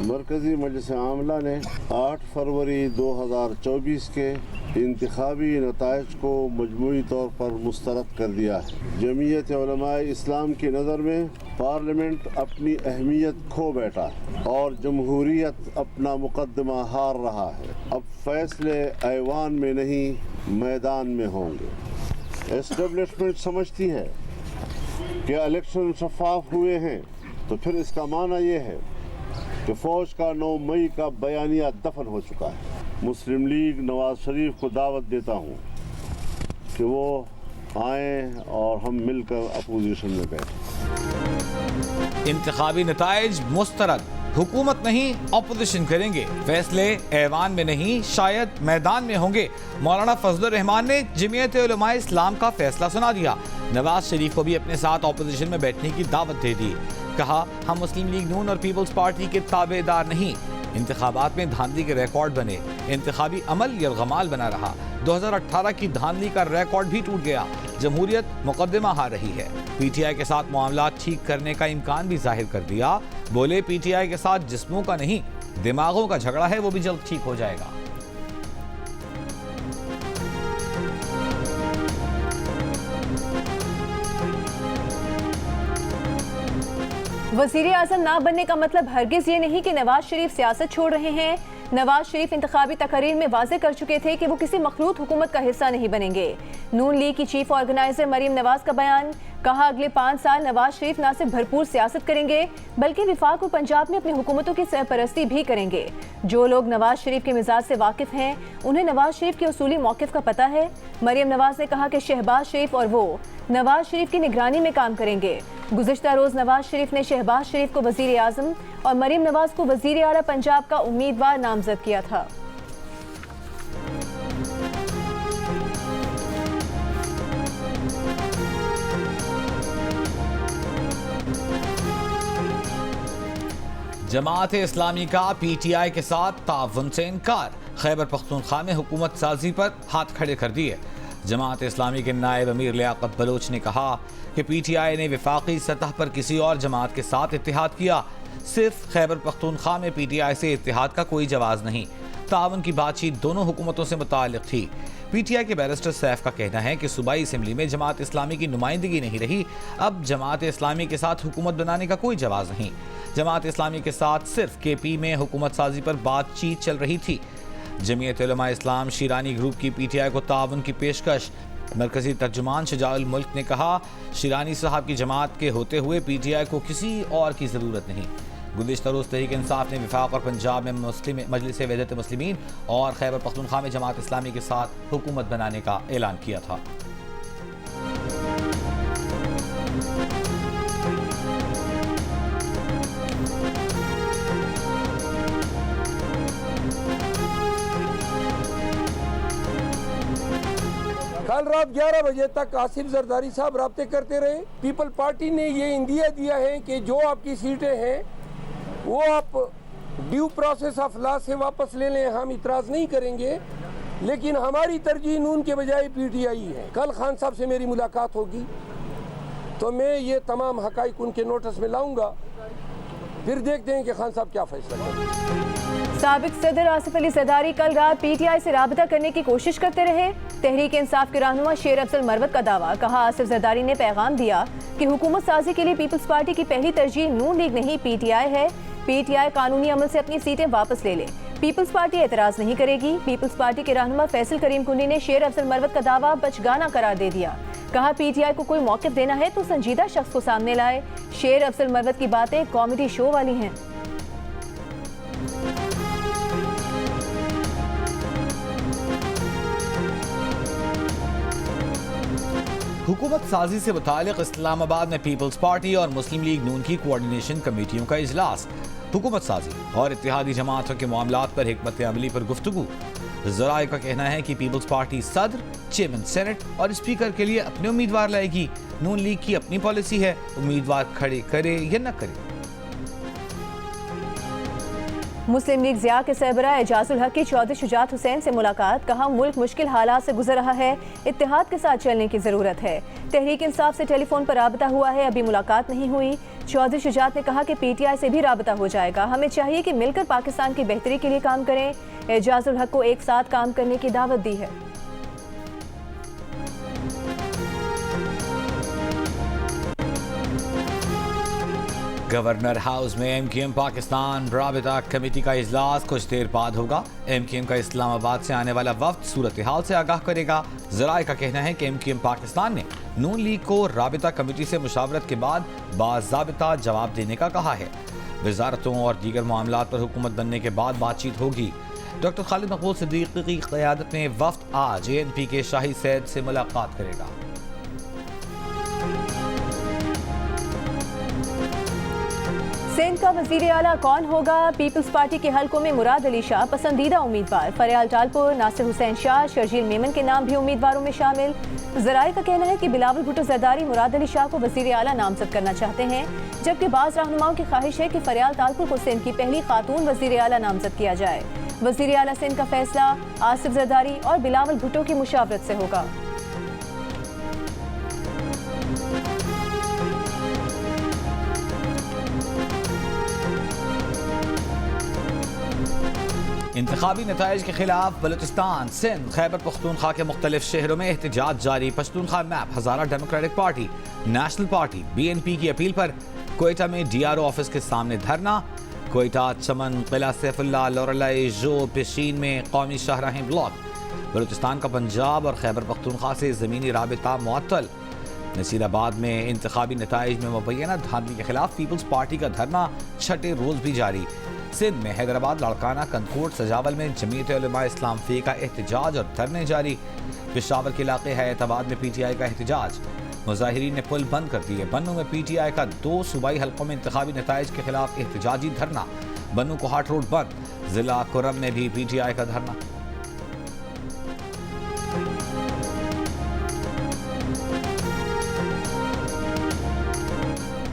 मरकज़ी मजलिस आमला ने 8 फरवरी 2024 के इंतखाबी नताइज को मजमूई तौर पर मुस्तरद कर दिया है। जमीयत उलमाए इस्लाम की नज़र में पार्लियामेंट अपनी अहमियत खो बैठा है और जमहूरियत अपना मुकदमा हार रहा है। अब फैसले ऐवान में नहीं मैदान में होंगे। एस्टेब्लिशमेंट समझती है कि इलेक्शन शफाफ हुए हैं, तो फिर इसका माना ये है कि फ़ौज का 9 मई का बयानिया दफन हो चुका है। मुस्लिम लीग नवाज शरीफ को दावत देता हूँ कि वो आएँ और हम मिलकर अपोजिशन में बैठें। इंतखाबी नताइज मुस्तरद, हुकूमत नहीं अपोजिशन करेंगे, फैसले ऐवान में नहीं शायद मैदान में होंगे। मौलाना फजलुर रहमान ने जमीयत उलमाए इस्लाम का फैसला सुना दिया। नवाज शरीफ को भी अपने साथ अपोजिशन में बैठने की दावत दे दी। कहा, हम मुस्लिम लीग नून और पीपल्स पार्टी के ताबेदार नहीं। इंतखाबात में धांधली के रिकॉर्ड बने, इंतखाबी अमल यरगमाल बना रहा। 2018 की धांधली का रिकॉर्ड भी टूट गया। जमहूरियत मुकदमा हार रही है। पीटीआई के साथ मामला ठीक करने का इम्कान भी जाहिर कर दिया। बोले, पीटीआई के साथ जिस्मों का नहीं दिमागों का झगड़ा है, वो भी जल्द ठीक हो जाएगा। वज़ीर आज़म ना बनने का मतलब हरगिज़ ये नहीं कि नवाज शरीफ सियासत छोड़ रहे हैं। नवाज शरीफ इंतखाबी तकरीर में वाज़े कर चुके थे कि वो किसी मखलूत हुकूमत का हिस्सा नहीं बनेंगे। नून लीग की चीफ ऑर्गेनाइजर मरीम नवाज का बयान, कहा, अगले 5 साल नवाज शरीफ न सिर्फ भरपूर सियासत करेंगे बल्कि विफाक और पंजाब में अपनी हुकूमतों की सरपरस्ती भी करेंगे। जो लोग नवाज शरीफ के मिजाज से वाकिफ हैं, उन्हें नवाज शरीफ के उसूली मौक़िफ़ का पता है। मरीम नवाज ने कहा कि शहबाज शरीफ और वो नवाज शरीफ की निगरानी में काम करेंगे। गुज़िश्ता रोज़ नवाज शरीफ ने शहबाज शरीफ को वज़ीर आज़म और मरीम नवाज को वज़ीर आला पंजाब का उम्मीदवार नामजद किया था। जमात इस्लामी का पीटीआई के साथ ताउन से इनकार, खैबर पख्तूनख्वा में हुकूमत साजी पर हाथ खड़े कर दिए। जमात इस्लामी के नायब अमीर लियाकत बलोच ने कहा कि पीटीआई ने विफाकी सतह पर किसी और जमात के साथ इत्तेहाद किया। सिर्फ खैबर पख्तूनख्वा में पीटीआई से इत्तेहाद का कोई जवाज़ नहीं। ताउन की बातचीत दोनों हुकूमतों से मुताल्लिक थी। पीटीआई के बैरिस्टर सैफ का कहना है कि सूबाई असम्बली में जमात इस्लामी की नुमाइंदगी नहीं रही। अब जमात इस्लामी के साथ हुकूमत बनाने का कोई जवाज़ नहीं। जमात इस्लामी के साथ सिर्फ केपी में हुकूमत साजी पर बातचीत चल रही थी। जमीयत उलमा इस्लाम शिरानी ग्रुप की पीटीआई को ताउन की पेशकश। मरकजी तर्जुमान शजाउल मुल्क ने कहा, शिरानी साहब की जमात के होते हुए पीटीआई को किसी और की ज़रूरत नहीं। गुज़िश्ता रोज़ तहरीक इंसाफ ने विफाक और पंजाब में मुस्लिम मजलिस वहदत मुस्लिमीन और खैबर पख्तूनख्वा में जमात इस्लामी के साथ हुकूमत बनाने का ऐलान किया था। कल रात 11 बजे तक आसिफ जरदारी साहब राब्ते करते रहे। पीपल पार्टी ने ये इंदिया दिया है कि जो आपकी सीटें हैं वो आप ड्यू प्रोसेस ऑफ लॉ से वापस ले लें, हम इतराज़ नहीं करेंगे, लेकिन हमारी तरजीह नून के बजाय पीटीआई है। कल खान साहब से मेरी मुलाकात होगी तो मैं ये तमाम हकाइक उनके नोटिस में लाऊंगा, फिर देखते हैं कि खान साहब क्या फैसला करें। साबिक सदर आसिफ अली जरदारी कल रात पीटीआई से राबता करने की कोशिश करते रहे। तहरीक इंसाफ के रहनुमा शेर अफजल मरवत का दावा, कहा, आसिफ जरदारी ने पैगाम दिया कि हुकूमत साजी के लिए पीपल्स पार्टी की पहली तरजीह नून लीग नहीं पीटीआई है। पीटीआई कानूनी अमल से अपनी सीटें वापस ले ले, पीपल्स पार्टी एतराज़ नहीं करेगी। पीपल्स पार्टी के रहनुमा फैसल करीम कुंडी ने शेर अफजल मरवत का दावा बचगाना करार दे दिया। कहा, पीटीआई को कोई मौक़िफ़ देना है तो संजीदा शख्स को सामने लाए। शेर अफजल मरवत की बातें कॉमेडी शो वाली हैं। हुकूमत साजी से मुतालिक इस्लामाबाद में पीपल्स पार्टी और मुस्लिम लीग नून की कोऑर्डिनेशन कमेटियों का इजलास। हुकूमत साजी और इत्तेहादी जमातों के मामलात पर हिकमत अमली पर गुफ्तगू। ज़राए का कहना है कि पीपल्स पार्टी सदर, चेयरमैन सेनेट और स्पीकर के लिए अपने उम्मीदवार लाएगी। नून लीग की अपनी पॉलिसी है, उम्मीदवार खड़े करे या न करे। मुस्लिम लीग ज़िया के सरबरा एजाजुल हक की चौधरी शुजात हुसैन से मुलाकात, कहा, मुल्क मुश्किल हालात से गुजर रहा है, इत्तेहाद के साथ चलने की ज़रूरत है। तहरीक इंसाफ से टेलीफोन पर राबता हुआ है, अभी मुलाकात नहीं हुई। चौधरी शुजात ने कहा कि पीटीआई से भी राबता हो जाएगा। हमें चाहिए कि मिलकर पाकिस्तान की बेहतरी के लिए काम करें। एजाजुल हक को एक साथ काम करने की दावत दी है। गवर्नर हाउस में एमक्यूएम पाकिस्तान राबिता कमेटी का इजलास कुछ देर बाद होगा। एमक्यूएम का इस्लामाबाद से आने वाला वफ्द सूरत हाल से आगाह करेगा। जराए का कहना है कि एमक्यूएम पाकिस्तान ने नून लीग को राबिता कमेटी से मुशावरत के बाद बाज़ाबिता जवाब देने का कहा है। वजारतों और दीगर मामलात पर हुकूमत बनने के बाद बातचीत होगी। डॉक्टर खालिद मकबूल सिद्दीकी की क़यादत में वफ्द आज ANP के शाही सैद से मुलाकात करेगा। सिंध का वजीर आला कौन होगा? पीपल्स पार्टी के हलकों में मुराद अली शाह पसंदीदा उम्मीदवार। फरियाल टालपुर, नासिर हुसैन शाह, शर्जील मेमन के नाम भी उम्मीदवारों में शामिल। जराए का कहना है कि बिलावल भुट्टो जरदारी मुराद अली शाह को वजीर आला नामजद करना चाहते हैं, जबकि बाज़ रहनुमाओं की ख्वाहिश है कि फरियाल टालपुर को सिंध की पहली खातून वजीर आला नामजद किया जाए। वजीर आला सिंध का फैसला आसिफ जरदारी और बिलावल भुट्टो की मुशावरत से होगा। इंतखाबी नताइज के खिलाफ बलूचिस्तान, सिंध, खैबर पख्तूनख्वा के मुख्तलिफ शहरों में एहतजाज जारी। Pashtunkhwa MAP, Hazara Democratic Party, National Party, BNP की अपील पर कोयटा में DRO ऑफिस के सामने धरना। कोयटा, चमन, किला सैफुल्ला, लोरलाई, जो, पेशीन में कौमी शाहराहें ब्लॉक। बलूचिस्तान का पंजाब और खैबर पख्तूनख्वा से ज़मीनी राबिता मुअत्तल। नसीराबाद में इंतखाबी नताइज में मुबैना धांधली के खिलाफ पीपल्स पार्टी का धरना छठे रोज भी जारी। सिंध में हैदराबाद, लाड़काना, कंदकोट, सजावल में जमीयत उलमा इस्लाम फी का एहतजाज और धरने जारी। पेशावर के इलाके हैदराबाद में PTI का एहतजाज। मुजाहिरीन ने पुल बंद कर दिए। बन्नू में PTI का 2 सूबाई हलकों में इंतखाबी नताइज के खिलाफ एहतजाजी धरना। बन्नू को हाट रोड बंद। जिला कुरम में भी PTI का धरना।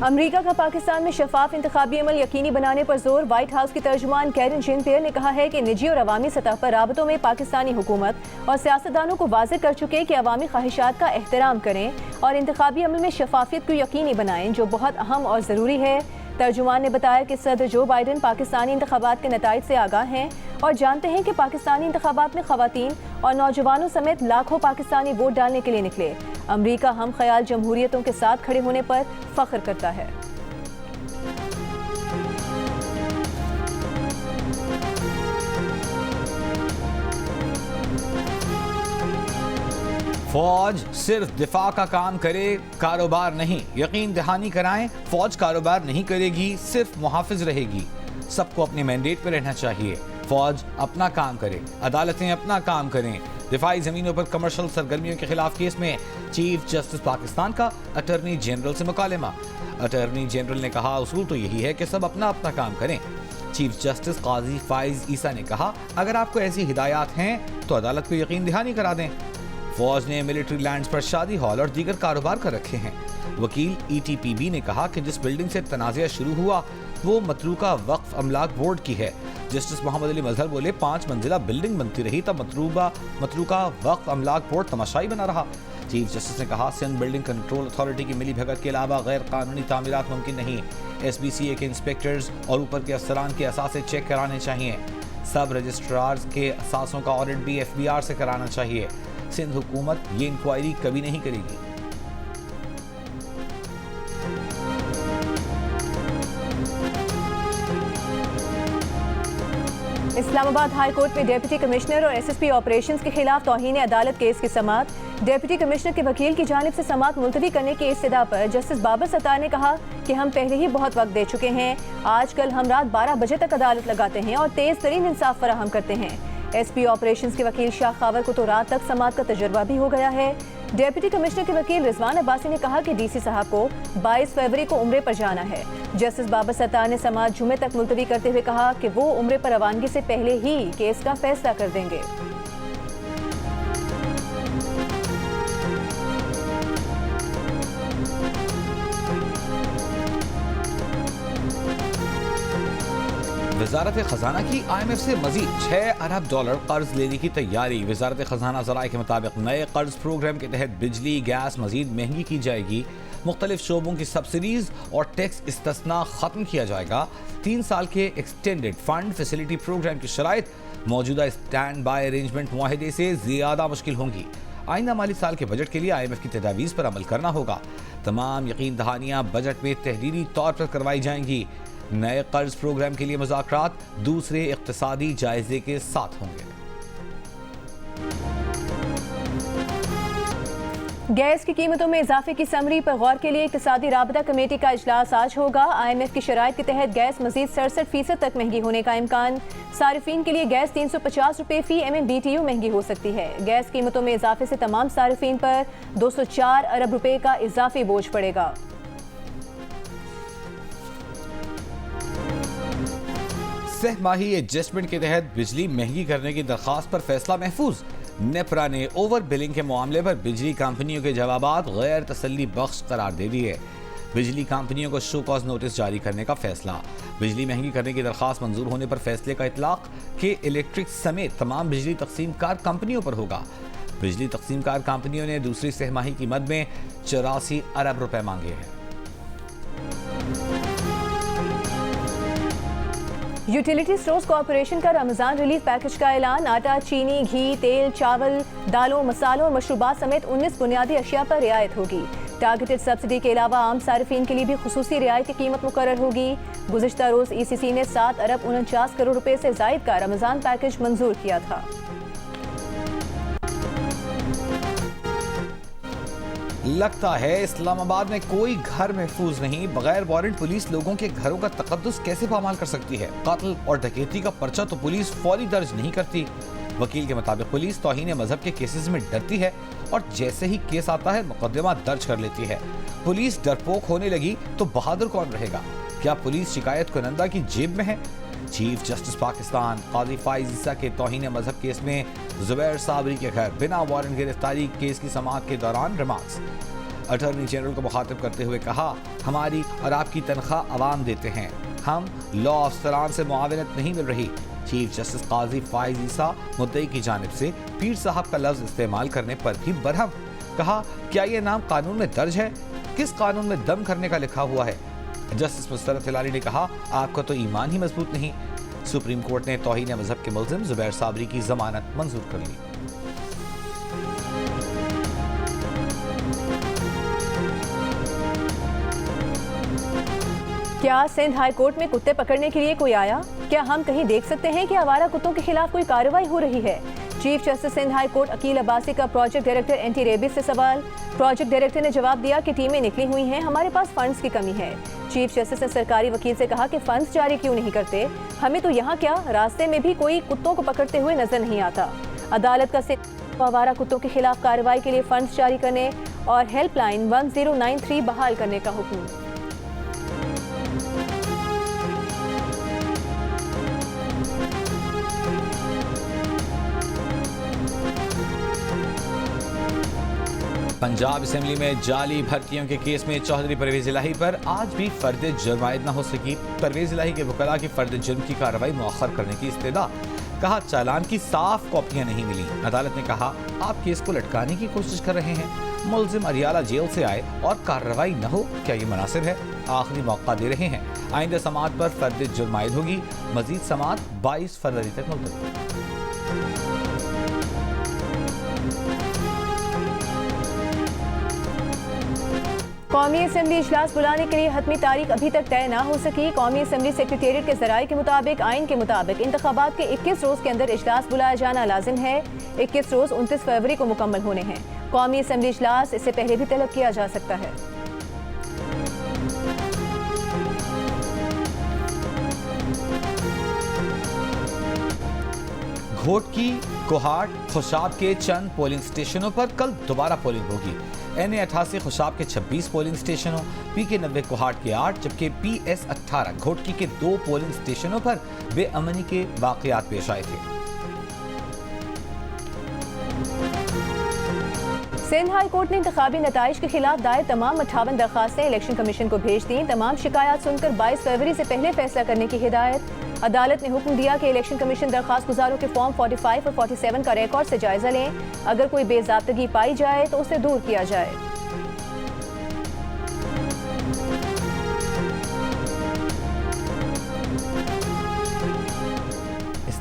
अमरीका का पाकिस्तान में शफाफ इंतखाबी अमल यकीनी बनाने पर जोर। व्हाइट हाउस की तर्जुमान कैरन जेन-पियर ने कहा है कि निजी और अवामी सतह पर राबतों में पाकिस्तानी हुकूमत और सियासतदानों को वाज़ेह कर चुके कि अवामी ख्वाहिशात का एहतराम करें और इंतखाबी अमल में शफाफियत को यकीनी बनाएं, जो बहुत अहम और ज़रूरी है। तर्जुमान ने बताया कि सदर जो बाइडन पाकिस्तानी इंतखाबात के नताइज से आगाह हैं और जानते हैं कि पाकिस्तानी इंतखाबात में ख़वातीन और नौजवानों समेत लाखों पाकिस्तानी वोट डालने के लिए निकले। अमरीका हम ख्याल जमहूरियतों के साथ खड़े होने पर फख्र करता है। फौज सिर्फ दिफा का काम करे, कारोबार नहीं। यकीन दहानी कराएं, फौज कारोबार नहीं करेगी, सिर्फ मुहाफिज रहेगी। सबको अपने मैंडेट पर रहना चाहिए। फौज अपना काम करे, अदालतें अपना काम करें। दिफाई जमीनों पर कमर्शियल सरगर्मियों के खिलाफ केस में चीफ जस्टिस पाकिस्तान का अटॉर्नी जनरल से मुकालमा। अटॉर्नी जनरल ने कहा उसूल तो यही है कि सब अपना अपना काम करें। चीफ जस्टिस काजी फाइज ईसा ने कहा अगर आपको ऐसी हिदायत हैं तो अदालत को यकीन दहानी करा दें। फौज ने मिलिट्री लैंड्स पर शादी हॉल और दीगर कारोबार कर रखे हैं। वकील ETPB ने कहा कि जिस बिल्डिंग से तनाज़ा शुरू हुआ वो मतरूका वक्फ अमलाक बोर्ड की है। जस्टिस मोहम्मद अली मजहर बोले 5 मंजिला बिल्डिंग बनती रही तब मतरूका वक्फ अमलाक बोर्ड तमाशाई बना रहा। चीफ जस्टिस ने कहा सिंध बिल्डिंग कंट्रोल अथॉरिटी की मिली भगत के अलावा गैर कानूनी तामीरात मुमकिन नहीं। SBCA के इंस्पेक्टर्स और ऊपर के अफसरान के असासे चेक कराने चाहिए। सब रजिस्ट्रार्स के असासों का ऑडिट भी FBR से कराना चाहिए। सिंध हुकूमत ये इंक्वायरी कभी नहीं करेगी। इस्लामाबाद हाई कोर्ट में डिप्टी कमिश्नर और SSP ऑपरेशंस के खिलाफ तौहीन अदालत केस की समाअत। डिप्टी कमिश्नर के वकील की जानिब से समाअत मुलतवी करने की इस्तदा पर जस्टिस बाबर सत्तार ने कहा कि हम पहले ही बहुत वक्त दे चुके हैं। आजकल हम रात 12 बजे तक अदालत लगाते हैं और तेज तरीन इंसाफ फराहम करते हैं। SP ऑपरेशंस के वकील शाह खावर को तो रात तक समाअत का तजुर्बा भी हो गया है। डिप्टी कमिश्नर के वकील रिजवान अब्बासी ने कहा कि DC साहब को 22 फरवरी को उम्रे पर जाना है। जस्टिस बाबर सत्तार ने समाअत जुमे तक मुलतवी करते हुए कहा कि वो उम्रे पर रवानगी से पहले ही केस का फैसला कर देंगे। वजारत खजाना की IMF से मजीद $6 अरब कर्ज लेने की तैयारी। वजारत खजाना ज़राए के मुताबिक नए कर्ज प्रोग्राम के तहत बिजली गैस मजीद महंगी की जाएगी। मुख्तलिफ शोबों की सब्सिडीज और टैक्स इस्तिस्ना खत्म किया जाएगा। 3 साल के एक्सटेंडेड फंड फैसिलिटी प्रोग्राम की शराइत मौजूदा स्टैंड बाय अरेंजमेंट मुआहदे से ज्यादा मुश्किल होंगी। आइंदा माली साल के बजट के लिए IMF की तजावीज़ पर अमल करना होगा। तमाम यकीन दहानियां बजट में तहरीरी तौर पर करवाई जाएंगी। नए कर्ज प्रोग्राम के लिए मुज़ाकरात दूसरे इक़्तिसादी जायजे के साथ होंगे। गैस की कीमतों में इजाफे की समरी पर गौर के लिए इक़्तिसादी राबता कमेटी का इजलास आज होगा। IMF की शराइत के तहत गैस मजीद 67% तक महंगी होने का इम्कान। सारिफीन के लिए गैस 350 रुपये फी MMBTU महंगी हो सकती है। गैस कीमतों में इजाफे से तमाम सारिफीन पर 204 अरब रुपए का इजाफी बोझ पड़ेगा। सहमाही एडजस्टमेंट के तहत बिजली महंगी करने की दरख्वास्त पर फैसला महफूज। नेपरा ने ओवर बिलिंग के मामले पर बिजली कंपनियों के जवाबात गैर तसल्ली बख्श करार दे दिए। बिजली कंपनियों को शो कॉज नोटिस जारी करने का फैसला। बिजली महंगी करने की दरख्वास्त मंजूर होने पर फैसले का इतलाक के इलेक्ट्रिक समेत तमाम बिजली तकसीमकार कंपनियों पर होगा। बिजली तकसीमकार कंपनियों ने दूसरी सहमाही की मद में 84 अरब रुपए मांगे हैं। यूटिलिटी स्टोर्स कॉरपोरेशन का रमजान रिलीफ पैकेज का ऐलान। आटा, चीनी, घी, तेल, चावल, दालों, मसालों और मशरूबात समेत 19 बुनियादी अशिया पर रियायत होगी। टारगेटेड सब्सिडी के अलावा आम सारिफीन के लिए भी खुसूसी रियायती कीमत मुकर्रर होगी। गुज़िश्ता रोज ECC ने 7 अरब 49 करोड़ रुपए से जायद का रमजान पैकेज मंजूर किया था। लगता है इस्लामाबाद में कोई घर महफूज नहीं। बगैर वारंट पुलिस लोगों के घरों का तकद्दुस कैसे पामाल कर सकती है। कत्ल और डकैती का पर्चा तो पुलिस फौरी दर्ज नहीं करती। वकील के मुताबिक पुलिस तौहीन मजहब के केसेस में डरती है और जैसे ही केस आता है मुकदमा दर्ज कर लेती है। पुलिस डरपोक होने लगी तो बहादुर कौन रहेगा। क्या पुलिस शिकायत कुनंदा की जेब में है। चीफ जस्टिस पाकिस्तान काजी फाइज ईसा के तौहीन मजहब केस में जुबैर साबरी के घर बिना वारंट गिरफ्तारी केस की समाअत के दौरान रिमार्क्स। अटॉर्नी जनरल को मुखातिब करते हुए कहा, हमारी और आपकी तनख्वाह अवाम देते हैं, हम लॉ अफसरान से मुआवनत नहीं मिल रही। चीफ जस्टिस काजी फाइज ईसा मुद्दई की जानिब से पीर साहब का लफ्ज इस्तेमाल करने पर भी बरहम। कहा, क्या ये नाम कानून में दर्ज है। किस कानून में दम करने का लिखा हुआ है। जस्टिस मुस्तरद हिलाली ने कहा, आपका तो ईमान ही मजबूत नहीं। सुप्रीम कोर्ट ने तौहीन मजहब के मुल्जिम जुबैर साबरी की जमानत मंजूर कर ली। क्या सिंध हाई कोर्ट में कुत्ते पकड़ने के लिए कोई आया। क्या हम कहीं देख सकते हैं कि आवारा कुत्तों के खिलाफ कोई कार्रवाई हो रही है। Chief justice Sindh high court Aqeel Abbasi का प्रोजेक्ट डायरेक्टर एंटी रेबिस से सवाल। प्रोजेक्ट डायरेक्टर ने जवाब दिया कि टीमें निकली हुई हैं, हमारे पास फंड्स की कमी है। चीफ जस्टिस ने सरकारी वकील से कहा कि फंड्स जारी क्यों नहीं करते। हमें तो यहाँ क्या, रास्ते में भी कोई कुत्तों को पकड़ते हुए नजर नहीं आता। अदालत का सिंध आवारा कुत्तों के खिलाफ कार्रवाई के लिए फंड्स जारी करने और हेल्पलाइन 1093 बहाल करने का हुक्म। पंजाब असेंबली में जाली भर्तियों के केस में चौधरी परवेज इलाही पर आज भी फर्द जुर्म आयद न हो सकी। परवेज इलाही के वकला की फर्द जुर्म की कार्रवाई मुअख्खर करने की इस्तदा। कहा, चालान की साफ कॉपियां नहीं मिली। अदालत ने कहा, आप केस को लटकाने की कोशिश कर रहे हैं। मुल्जिम अरियाला जेल से आए और कार्रवाई न हो, क्या ये मुनासिब है। आखिरी मौका दे रहे हैं। आइंदा समाअत पर फर्द जुर्म आयद होगी। मजीद समाअत 22 फरवरी तक मुलतवी। कौमी असेंबली इजलास बुलाने के लिए हतमी तारीख अभी तक तय न हो सकी। कौमी असेंबली सेक्रेटेरिएट के जराये के मुताबिक आइन के मुताबिक इंतखाबात के 21 रोज के अंदर इजलास बुलाया जाना लाजिम है। 21 रोज 29 फरवरी को मुकम्मल होने हैं। कौमी असेंबली इजलास इससे पहले भी तलब किया जा सकता है। घोटकी, कोहाट, खुशाब के चंद पोलिंग स्टेशनों पर कल दोबारा पोलिंग होगी। NA88 खुशाब के 26 पोलिंग स्टेशनों, PK90 कोहाट के 8 जबकि PS18 घोटकी के 2 पोलिंग स्टेशनों पर बेअमनी के वाकयात पेश आए थे। सिंध हाई कोर्ट ने इंतखाबी नताइज के खिलाफ दायर तमाम 58 दरखास्तें इलेक्शन कमीशन को भेज दी। तमाम शिकायत सुनकर 22 फरवरी से पहले फैसला करने की हिदायत। अदालत ने हुक्म दिया कि इलेक्शन कमीशन दरखास्त गुजारों के फॉर्म 45 और 47 का रिकॉर्ड से जायजा लें। अगर कोई बेजाब्तगी पाई जाए तो उसे दूर किया जाए।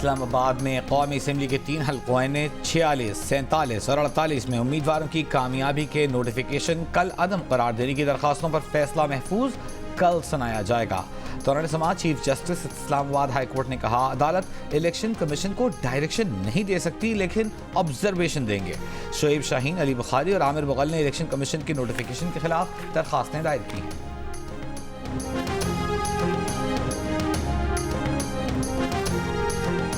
इस्लामाबाद में कौमी असम्बली के 3 हलकों ने 46, 47 और 48 में उम्मीदवारों की कामयाबी के नोटिफिकेशन कल अदम करार देने की दरखास्तों पर फैसला महफूज कल सुनाया जाएगा। दौरान समाज chief justice Islamabad high court ने कहा, अदालत इलेक्शन कमीशन को डायरेक्शन नहीं दे सकती लेकिन ऑब्जर्वेशन देंगे। शोएब शाहीन, अली बुखारी और आमिर मुगल ने इलेक्शन कमीशन के नोटिफिकेशन के खिलाफ दरखास्तें दायर की हैं।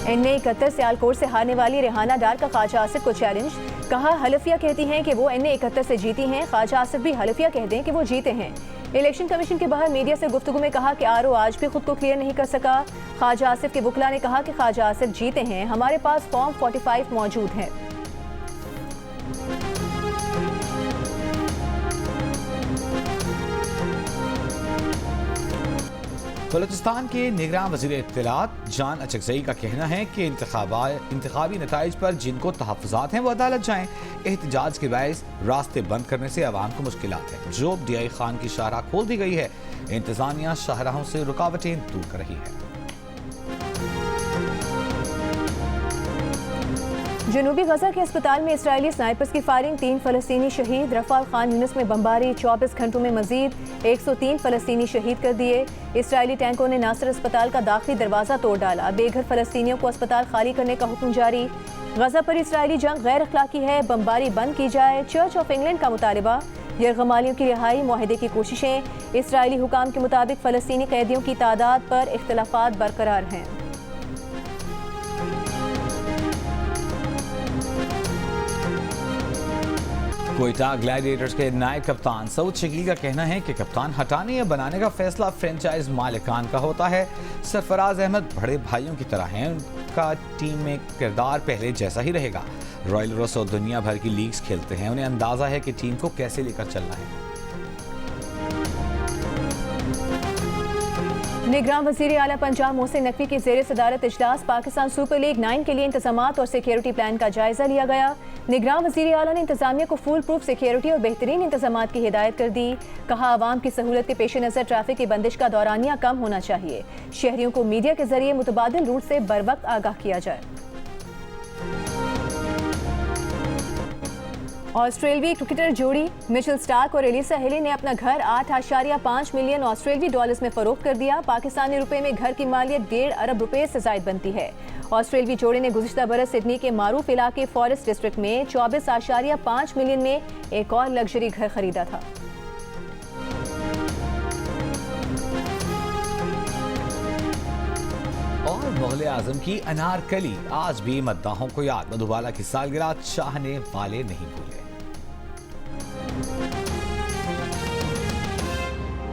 NA-71 सियालकोट से हारने वाली रेहाना डार का ख्वाजा आसिफ को चैलेंज। कहा, हलफिया कहती हैं कि वो NA-71 से जीती हैं, ख्वाजा आसिफ भी हलफिया कह दें कि वो जीते हैं। इलेक्शन कमीशन के बाहर मीडिया से गुफ्तगू में कहा कि RO आज भी खुद को क्लियर नहीं कर सका। ख्वाजा आसिफ के वकला ने कहा कि ख्वाजा आसिफ जीते हैं, हमारे पास फॉर्म 45 मौजूद है। बलूचिस्तान के निगरान वज़ीर इत्तलात जान अचकज़ई का कहना है कि इंतखाबी नताइज पर जिनको तहफ़्फ़ुज़ात हैं वो अदालत जाएं। एहतजाज के बायस रास्ते बंद करने से आवाम को मुश्किलात है। जो DI खान की शाहराह खोल दी गई है, इंतज़ामिया शाहराहों से रुकावटें दूर कर रही है। जनूबी गजा के अस्पताल में इसराइली स्नाइपर्स की फायरिंग, 3 फ़लस्तीनी शहीद। रफ़ाल खान यूनिस में बमबारी, 24 घंटों में मजीद 103 फ़लस्तीनी शहीद कर दिए। इसराइली टैंकों ने नासर अस्पताल का दाखिली दरवाज़ा तोड़ डाला। बेघर फ़लस्तीनियों को अस्पताल खाली करने का हुक्म जारी। गजा पर इसराइली जंग गैर अखलाकी है, बमबारी बंद की जाए। चर्च ऑफ इंग्लैंड का मुतालबा। यरगमालियों की रिहाई, मुआहदे की कोशिशें। इसराइली हुकाम के मुताबिक फ़लस्तीनी कैदियों की तादाद पर इख्तलाफात बरकरार हैं। कोयटा ग्लैडिएटर्स के नायब कप्तान सऊद शकील का कहना है कि कप्तान हटाने या बनाने का फैसला फ्रेंचाइज मालिकान का होता है। सरफराज अहमद बड़े भाइयों की तरह हैं, उनका टीम में किरदार पहले जैसा ही रहेगा। रॉयल रोसो दुनिया भर की लीग्स खेलते हैं, उन्हें अंदाजा है कि टीम को कैसे लेकर चलना है। निगरान वज़ीर आला पंजाब मोहसिन नकवी की ज़ेर सदारत इजलास पाकिस्तान सुपर लीग 9 के लिए इंतजामात और सिक्योरिटी प्लान का जायजा लिया गया। निगरान वज़ीर आला ने इंतजामिया को फुल प्रूफ सिक्योरिटी और बेहतरीन इंतजामात की हिदायत कर दी। कहा, आवाम की सहूलत के पेश नज़र ट्रैफिक की बंदिश का दौरानिया कम होना चाहिए। शहरियों को मीडिया के जरिए मुतबादिल रूट से बर वक्त आगाह किया जाए। ऑस्ट्रेलवी क्रिकेटर जोड़ी मिचेल स्टार्क और एलिसा हेली ने अपना घर 8.5 मिलियन ऑस्ट्रेलवी डॉलर्स में फरोख्त कर दिया। पाकिस्तानी रुपए में घर की मालियत 1.5 अरब रुपए से जायद बनती है। ऑस्ट्रेलवी जोड़े ने गुज़िश्ता बरस सिडनी के मारूफ इलाके फॉरेस्ट डिस्ट्रिक्ट में 24.5 मिलियन में एक और लग्जरी घर खरीदा था। और मुग़ल आज़म की अनारकली आज भी मद्दाहों को याद। मधुबाला की सालगिरह चाहने वाले नहीं भूले।